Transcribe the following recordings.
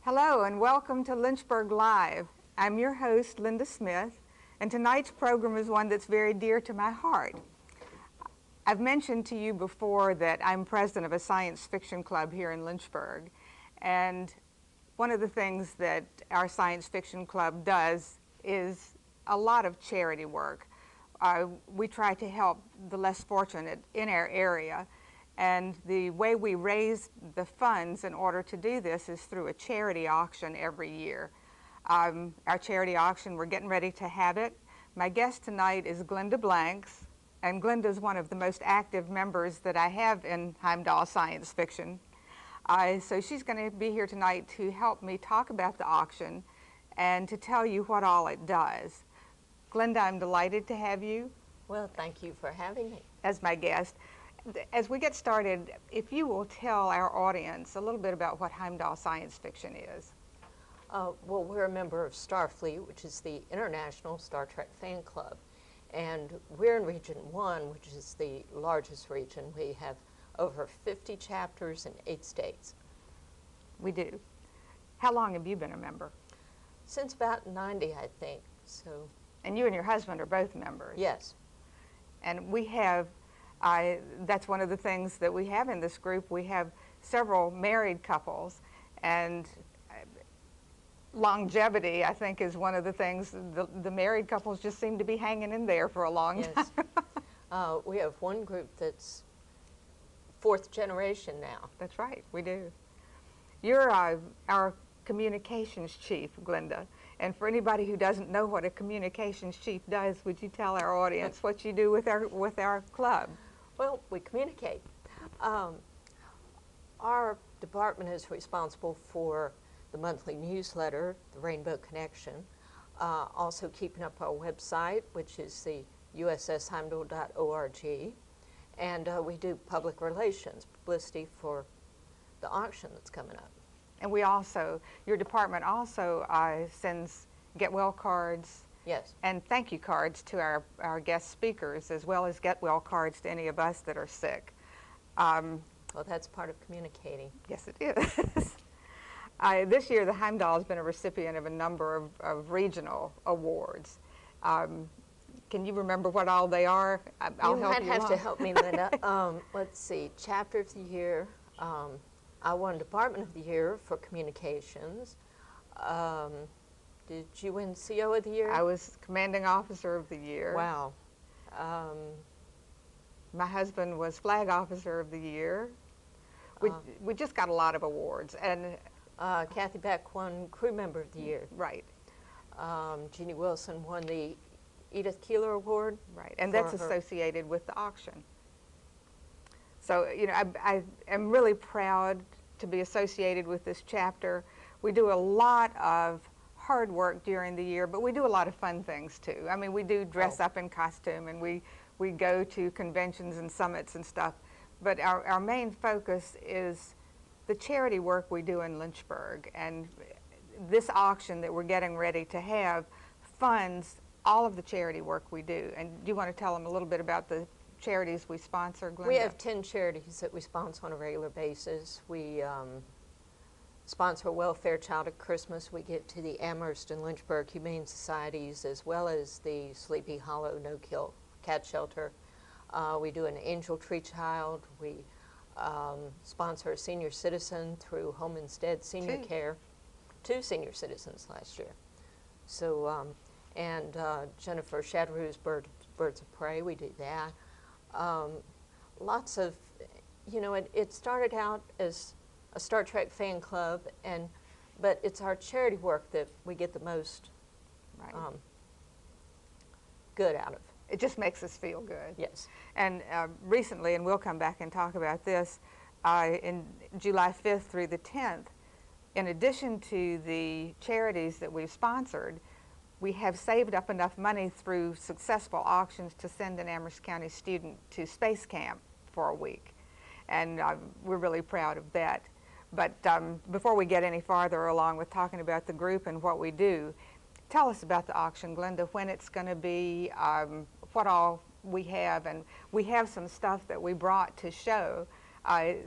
Hello and welcome to Lynchburg Live. I'm your host, Linda Smith, and tonight's program is one that's very dear to my heart. I've mentioned to you before that I'm president of a science fiction club here in Lynchburg, and one of the things that our science fiction club does is a lot of charity work. We try to help the less fortunate in our area, and the way we raise the funds in order to do this is through a charity auction every year. Our charity auction, we're getting ready to have it. My guest tonight is Glenda Blanks, and Glenda is one of the most active members that I have in Heimdal Science Fiction. So she's going to be here tonight to help me talk about the auction and to tell you what all it does. Glenda, I'm delighted to have you. Well, thank you for having me. As my guest. As we get started, if you will tell our audience a little bit about what Heimdal Science Fiction is. Well, we're a member of Starfleet, which is the International Star Trek Fan Club. And we're in Region 1, which is the largest region. We have over 50 chapters in 8 states. We do. How long have you been a member? Since about 90, I think. So. And you and your husband are both members? Yes. And we have, that's one of the things that we have in this group. We have several married couples, and longevity, I think, is one of the things. The married couples just seem to be hanging in there for a long time. We have one group that's 4th generation now. That's right, we do. You're our communications chief, Glenda. And for anybody who doesn't know what a communications chief does, would you tell our audience what you do with our club? Well, we communicate. Our department is responsible for the monthly newsletter, the Rainbow Connection, also keeping up our website, which is the ussheimdal.org, and we do public relations, publicity for the auction that's coming up. And we also, your department also sends get well cards. Yes. And thank you cards to our guest speakers, as well as get well cards to any of us that are sick. Well, that's part of communicating. Yes, it is. This year, the Heimdal has been a recipient of a number of regional awards. Can you remember what all they are? You might have to help me, Linda. Let's see, Chapter of the Year. I won Department of the Year for Communications. Did you win CO of the Year? I was Commanding Officer of the Year. Wow. My husband was Flag Officer of the Year. We just got a lot of awards. And Kathy Beck won Crew Member of the Year. Right. Jeannie Wilson won the Edith Keeler Award. Right, and that's associated with the auction. So, you know, I am really proud to be associated with this chapter. We do a lot of hard work during the year, but we do a lot of fun things too. I mean, we do dress up in costume, and we go to conventions and summits and stuff. But our main focus is the charity work we do in Lynchburg. And this auction that we're getting ready to have funds all of the charity work we do. And do you want to tell them a little bit about the charities we sponsor, Glenda? We have 10 charities that we sponsor on a regular basis. We sponsor a welfare child at Christmas. We give to the Amherst and Lynchburg Humane Societies, as well as the Sleepy Hollow No-Kill Cat Shelter. We do an Angel Tree Child. We sponsor a senior citizen through Home Instead Senior Care. 2 senior citizens last year. So, and Jennifer Shadrew's Birds of Prey, we do that. Lots of, you know, it started out as a Star Trek fan club, but it's our charity work that we get the most good out of. It just makes us feel good. Yes. And recently, and we'll come back and talk about this, in July 5th through the 10th, in addition to the charities that we've sponsored, we have saved up enough money through successful auctions to send an Amherst County student to space camp for a week. And we're really proud of that. But before we get any farther along with talking about the group and what we do, tell us about the auction, Glenda, when it's going to be, what all we have. And we have some stuff that we brought to show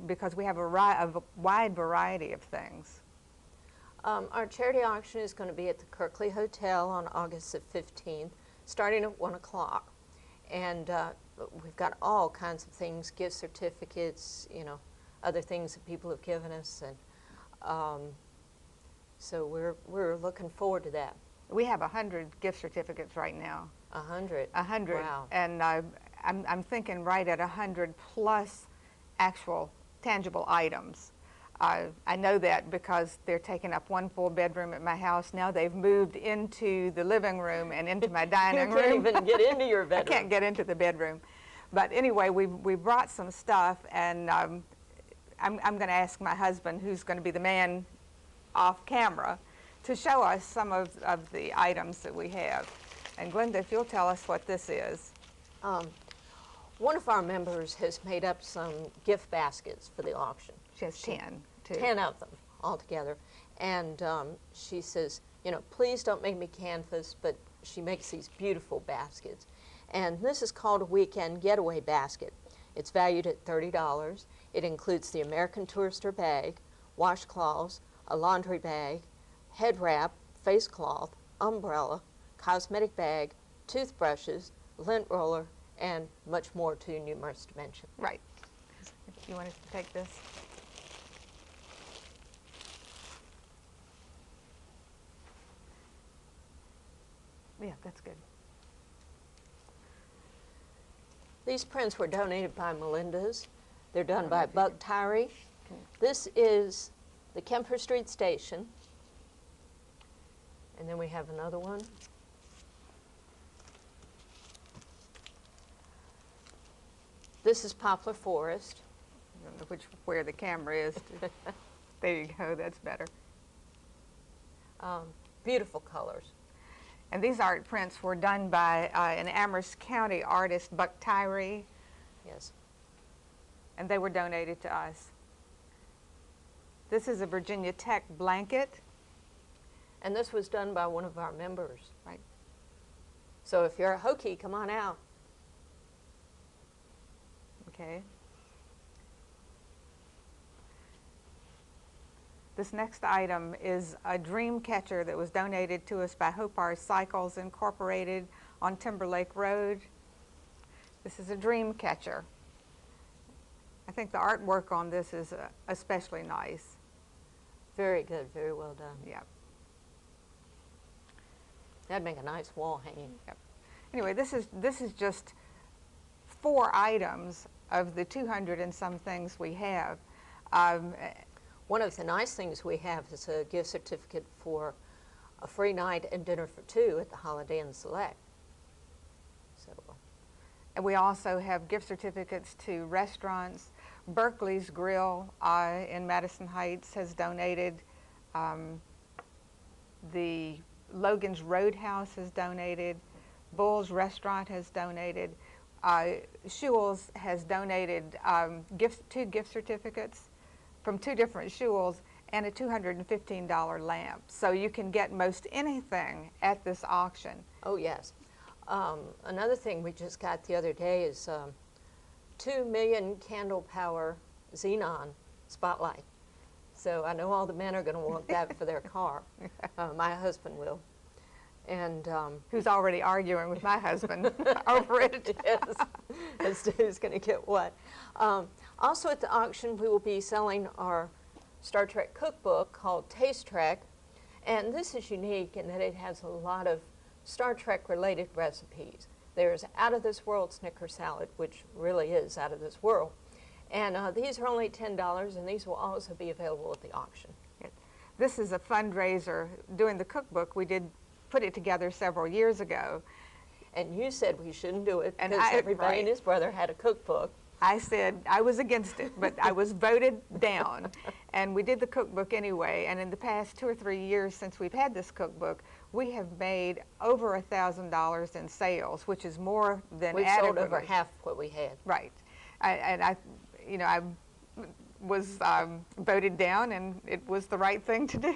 because we have a wide variety of things. Our charity auction is going to be at the Kirkley Hotel on August the 15th, starting at 1 o'clock. And we've got all kinds of things, gift certificates, you know, other things that people have given us. And so we're looking forward to that. We have 100 gift certificates right now. 100? 100. Wow. And I'm thinking right at 100 plus actual tangible items. I know that because they're taking up one full bedroom at my house. Now they've moved into the living room and into my dining room. You can't even get into your bedroom. I can't get into the bedroom. But anyway, we brought some stuff, and I'm going to ask my husband, who's going to be the man off camera, to show us some of the items that we have. And Glenda, if you'll tell us what this is. One of our members has made up some gift baskets for the auction. She has 10, too. 10 of them altogether. And she says, you know, please don't make me canvas, but she makes these beautiful baskets. And this is called a weekend getaway basket. It's valued at $30. It includes the American Tourister bag, washcloths, a laundry bag, head wrap, face cloth, umbrella, cosmetic bag, toothbrushes, lint roller, and much more too numerous to mention. Right. If you wanted to take this. Yeah, that's good. These prints were donated by Melinda's. They're done by Buck Tyree. This is the Kemper Street Station. And then we have another one. This is Poplar Forest. I don't know where the camera is. There you go, that's better. Beautiful colors. And these art prints were done by an Amherst County artist, Buck Tyree. Yes. And they were donated to us. This is a Virginia Tech blanket. And this was done by one of our members. Right. So if you're a Hokie, come on out. Okay. This next item is a dream catcher that was donated to us by Hope Our Cycles Incorporated on Timberlake Road. This is a dream catcher. I think the artwork on this is especially nice. Very good, very well done. Yep. That'd make a nice wall hanging. Yep. Anyway, this is just 4 items of the 200 and some things we have. One of the nice things we have is a gift certificate for a free night and dinner for 2 at the Holiday Inn Select. So, and we also have gift certificates to restaurants. Berkeley's Grill in Madison Heights has donated. The Logan's Roadhouse has donated. Bull's Restaurant has donated. Schuell's has donated 2 gift certificates from 2 different Schuell's and a $215 lamp. So you can get most anything at this auction. oh yes. Another thing we just got the other day is 2 million candle power xenon spotlight. So I know all the men are going to want that for their car. My husband will. And Who's already arguing with my husband over it. yes, as to who's going to get what. Also at the auction, we will be selling our Star Trek cookbook called Taste Trek. And this is unique in that it has a lot of Star Trek related recipes. There's Out of This World Snicker salad, which really is out of this world. And these are only $10, and these will also be available at the auction. This is a fundraiser. Doing the cookbook, we did put it together several years ago. And you said we shouldn't do it And because everybody right. and his brother had a cookbook. I said I was against it, but I was voted down. And we did the cookbook anyway. And in the past 2 or 3 years since we've had this cookbook, we have made over $1,000 in sales, which is more than We've adequate. sold over half what we had. Right. I was voted down, and it was the right thing to do.